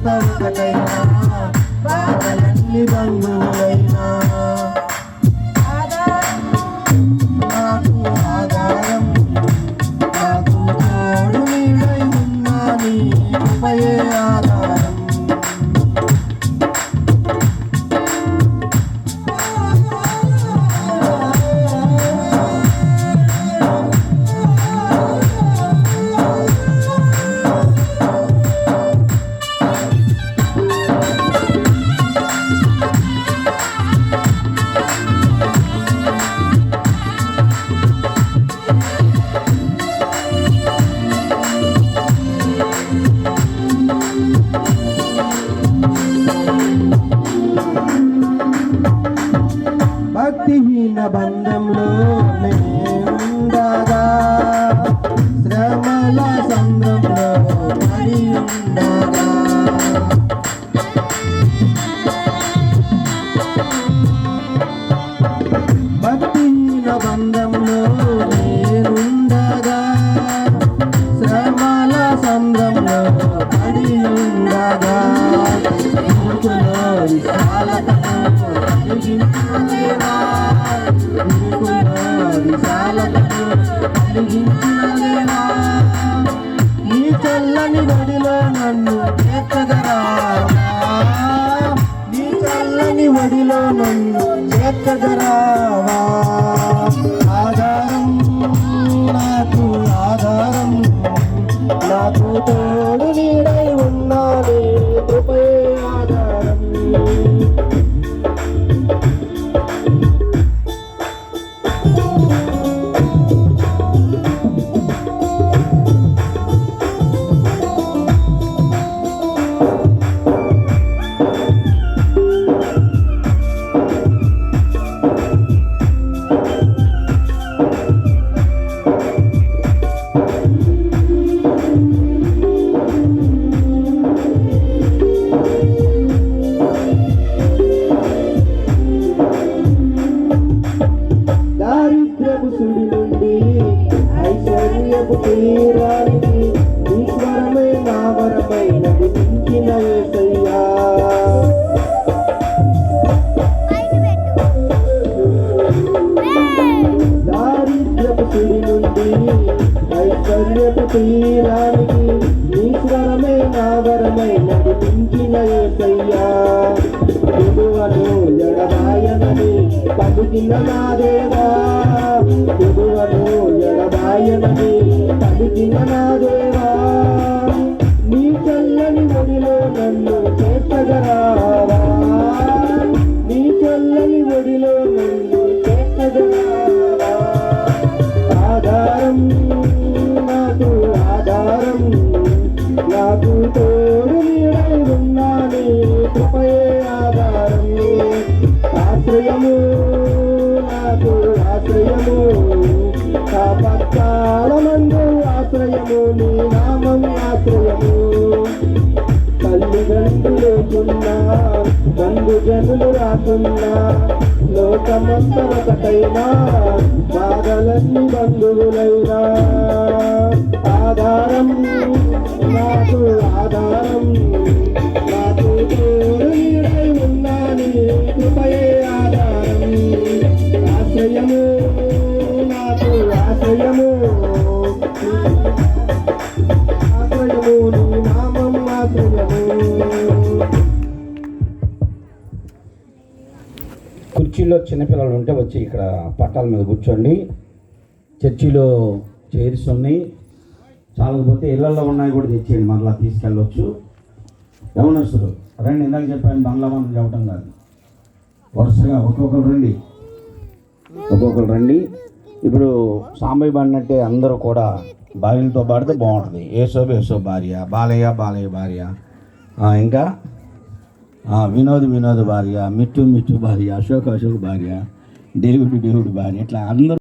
అంతా ఒకటైనా బాధలన్నీ బంధువులైనా నాకు ఆధారం నాకు తోడు నీడై ఉన్నా నీ కృపయే ఆధారం భక్తిహీన బంధంలో ఉండగా శ్రమల సంద్రంలో పడి ఉండగా భక్తిహీన బంధంలో ఉండగా శ్రమల సంద్రంలో పడి ఉండగా నీ చల్లని వడిలో నన్ను చేర్చగరావా నీ చల్లని వడిలో నన్ను చేర్చగరావా ఆధారం నాకు ఆధారం నాకు తోడు నీడై ఉన్నాను కృపే ఆధారం దారిద్ర్యపు సుడి నుండి ఐశ్వర్యపు తీరానికి ఈశ్వరమే నా వరమై నడిపించిన యేసయ్యా దారిద్ర్యపు సుడి నుండి ఐశ్వర్యపు తీరానికి ఈశ్వరమే నా వరమై నడిపించిన యేసయ్యా విడువను ఎడబాయనని పలుకిన నా దేవా విడువను ఎడబాయనని పలుకిన నా దేవా నీ చల్లని ఒడిలో నన్ను చేర్చగరావా నీ చల్లని ఒడిలో నన్ను చేర్చగరావా ఆధారం నాకు ఆధారం నాకు తోడు నీడై ఉన్నానే కృపయే ఆధారం ఆశ్రయము నాకు ఆశ్రయము కాపత్కాలమందు ఆశ్రయము నీ నామం ఆశ్రయము తల్లిదండ్రులు లేకున్నా బంధుజనులు రాకున్నా లోకమంతా ఒకటైనా బాధలన్నీ బంధువులైనా ఆధారం నాకు ఆధారం నాకు తోడు నీడై ఉన్నాని కృపయే ఆధారం ఆశ్రయము నాకు ఆశ్రయము ఆశ్రయము నీ నామం ఆశ్రయము. కుర్చీలో చిన్నపిల్లలు ఉంటే వచ్చి ఇక్కడ పట్టాల మీద కూర్చోండి. చర్చిలో చైర్స్ ఉన్నాయి, చాలకపోతే ఇళ్లలో ఉన్నాయి కూడా తెచ్చేయండి, మరలా తీసుకెళ్ళవచ్చు. యవనస్తులు రండి, ఇందాక చెప్పాను బంగ్లా మనం చెప్పడం కాదు, వరుసగా ఒక్కొక్కరు రండి. ఇప్పుడు సాంబయ్య పాడినట్టే అందరూ కూడా భార్యలతో పాడితే బాగుంటుంది. ఏసో భార్య, బాలయ్య భార్య, ఇంకా వినోద్ భార్య, మిట్టు భార్య, అశోక్ భార్య, దేవుడు భార్య, ఇట్లా అందరూ